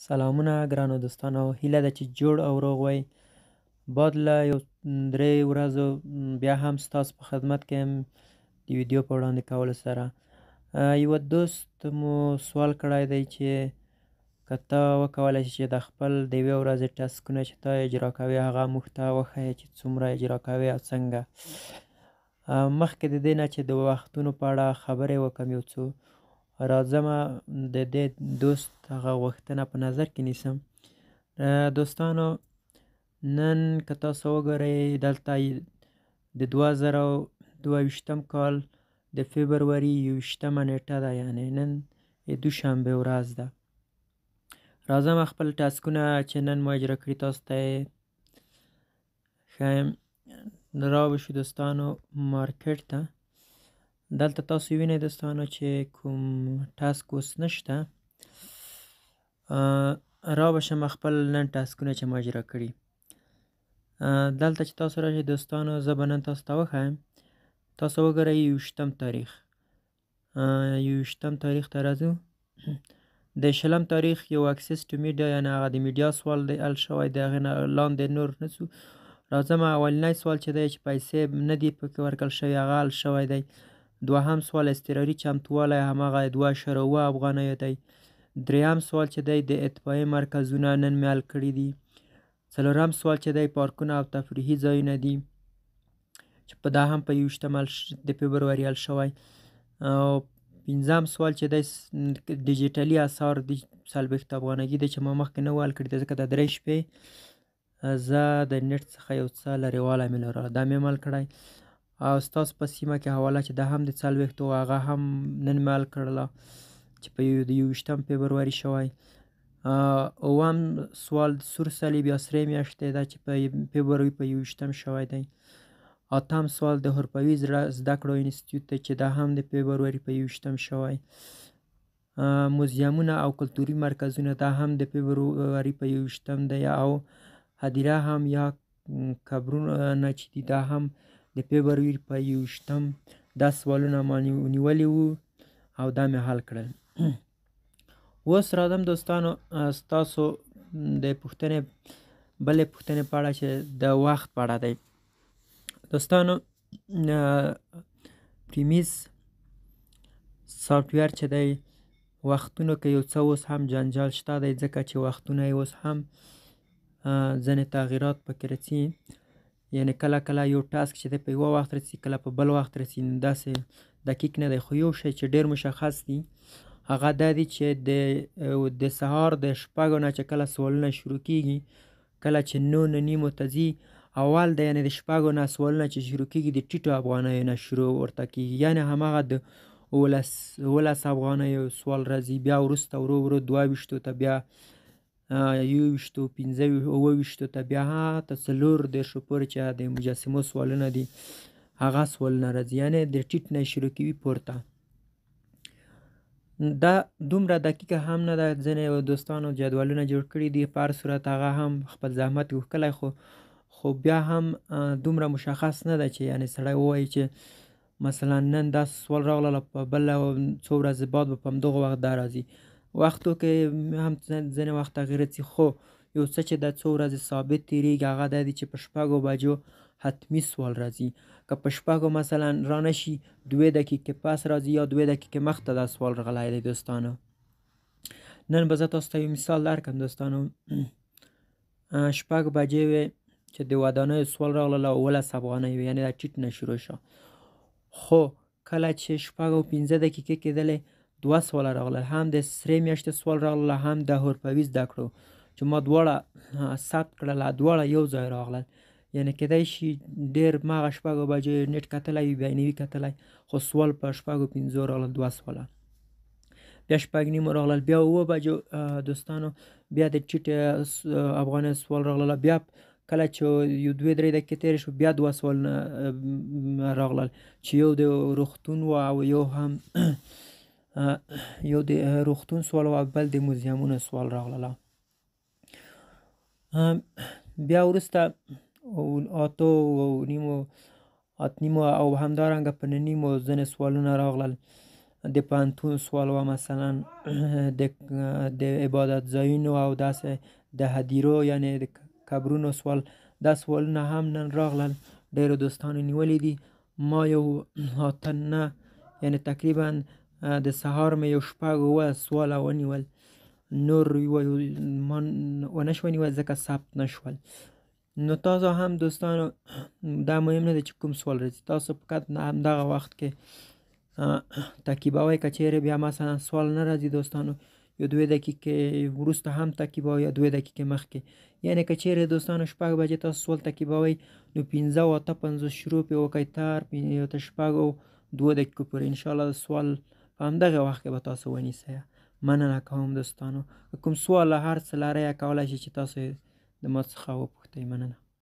سلامونه ګرانو دوستانو، هیله ده چې جوړ او روغ وئ. بعد له یو 3 ورځو بیا هم ستاسو په خدمت کې یم د ویډیو په وړاندې کولو سره. یوه دوست مو سوال کړی دی چې که ته وکولی شې چې د خپل د یوې ورځې ټاسکونه چې ته اجرا کوې هغه موږ ته وښیې چې څومره اجرا کوې او څنګه. مخکې د دې نه چې د وختونو په اړه خبرې وکړم یو څو راځمه د دې دوست هغه غوښتنه په نظر کې نیسم. دوستانو نن که تاسو وګورئ دلته د 2022 کال د فبروري 21 نیټه ده، یعنی نن دوشنبه ورځ ده. راځم خپل ټاسکونه چې نن ما اجرا کړي تاسو ته ښیم. راوشو دوستانو مارکیټ ته. دلته تاسو وینئ دوستانو چې کوم ټاسک اوس نشته. راوشم خپل نن ټاسکونه چې ما اجرا کړي. دلته چې تاسو راشئ دوستانو زه به نن تاسو ته وښیم. تاسو وګورئ 21 تاریخ 21 تاریخ ته راځو. د 20 تاریخ یو اکسس ټو میډیا یعنې هغه د میډیا سوال دی حل شوی د هغې نه لاندې نور نه څو. راځم اولنی سوال چې دی چې پیسې نه دي پکې ورکړل شوي هغه حل شوی دی. دوهم سوال اضطراري چمتووالی هماغه 2.7 افغانیو دی. دریم سوال چې دی د اطفایې مرکزونه نن مې حل کړي دي. څلورم سوال چې دی پارکونه او تفریحي ځایونه دي چې په دا هم په 21 د فبروري حل شوی. او پنځم سوال چې دی ډیجیټلي اثار دي 40 افغانۍ دی چې ما مخکې نه و حل کړي ځکه د 3 شپې زه د نیټ څخه یو څه لرېوالی مې لرله دا مې هم حل کړی. او ستاسو په سیمه کې حواله چې دا هم د 40 هغه هم نن مې حل کړله چې په 21 فبروري شوی. اووم سوال سور صلیب یا سرې میاشتې ده چې په فبروري په 21 شوی دی. اتم سوال د حرفوي زده کړو انسټیټیوټ دی چې دا هم د فبروري په 21 شوی. موزیمونه او کلتوري مرکزونه دا هم د فبروري په 21 دی. او هدیره هم یا قبرونه چې دي دا هم د فبروري په 21 دا سوالونه ما نیولي وو او دا مې حل کړل. اوس راځم دوستانو ستاسو د پوښتنې بلې پوښتنې په اړه چې د وخت په اړه دی. دوستانو پریمیس سافټویر چې دی وختونو کې یو څه اوس هم جنجال شته دی ځکه چې وختونه یې اوس هم ځینې تغییرات پکې رسي. یعنې کله کله یو ټاسک چې دی په یوه وخت رسي کله په بل وخت رسي. داسې دقیق نه دی خو یو شی چې ډېر مشخص دی هغه دا دی چې د سهار د 6 نه چې کله سوالونه شروع کیږي کله چې 9:30 ته ځي اول د یعنې د 6 نه سوالونه چې شروع کیږي د ټیټو افغانیو نه شروع ورته کیږي یعنې هماغه د 11 افغانیو سوال راځي. بیا وروسته ورو ورو 22 ته بیا 21 25 ته بیا تر 4 پورې چې د مجسمو سوالونه دي هغه سوالونه راځي یعنې د ټیټ نه شروع کوي پورته. دا دومره دقیقه هم نه ده. ځینې دوستانو جدولونه جوړ کړي دي په هر صورت هغه هم خپل زحمت وکړی خو بیا هم دومره مشخص نه ده چې یعنې سړی ووایي چې مثلا نن دا سوال راغله په بله څو ورځې بعد به په همدغه وخت دا راځي. وختو کې هم ځینې وخت تغییر راځي خو یو څه چې دا څو ورځې ثابت تېرېږي هغه دا دی چې په 6 بجو حتمي سوال راځي. که په 6 مثلا رانه شي 2 دقیقې پس راځي یا 2 دقیقې مخته دا سوال راغلی دی دوستانو. نن به زه تاسو ته یو مثال درکړم دوستانو. 6 بجې وې چې د ودانیو سوال راغله 11 افغانۍ وې یعنې دا ټیټ نه شروع شو. خو کله چې 6:05 کېدلې 2 سواله راغله هم د سرې میاشتې سوال راغله هم د حرفوي زده کړو چې ما دواړه ثبت کړل دواړه یو ځای راغلل. یعنې کېدای شي ډېر ماغه 6 بجې نیټ کتلی وي بیا یې نه وي کتلی خو سوال په 6:05 راغلل 2 سواله. بیا 6:30 راغلل بیا 9 بجو دوستانو بیا د ټیټ افغانۍ سوال راغله. بیا کله چې یو 2-3 دقیقې تېرې شو بیا 2 سوالونه راغلل چې یو د روغتون و او یو هم یو د روغتون سوال او بل د موزیمونو سوال راغله. بیا وروسته 8:30 او همدارنګه په 9:30 ځینې سوالونه راغلل. د پوهنتون سوال و مثلا د عبادت ځایونو او داسې د هدیرو یعنی د قبرونو سوال، دا سوالونه هم نن راغلل. ډېرو دوستانو نیولي دي. ما یو 8 یعنی تقریبا د سهار مې یو 6 سواله ونیول، نور ما ونه شو نیول ځکه ثبت نشول. نو تاسو هم دوستانو دا مهم نه دی چې کوم سوال راځي، تاسو فقط همدغه وخت کې تعقیبوئ. که چیرې بیا مثلا سوال نه راځي دوستانو، یو 2 دقیقې وروسته هم تعقیبوئ یا 2 دقیقې مخکې. یعنی که چیرې دوستانو 6 بجې تاسو سوال تعقیبوئ نو 15 8 50 شروع پې وکړئ تر 2 دقیقو پورې. انشاءالله سوال په همدغه وخت کې به تاسو ونیسئ. مننه کوم دوستانو. کوم سوال هر څه لرئ کولای شئ چې تاسو د ما څخه وپوښتئ. مننه.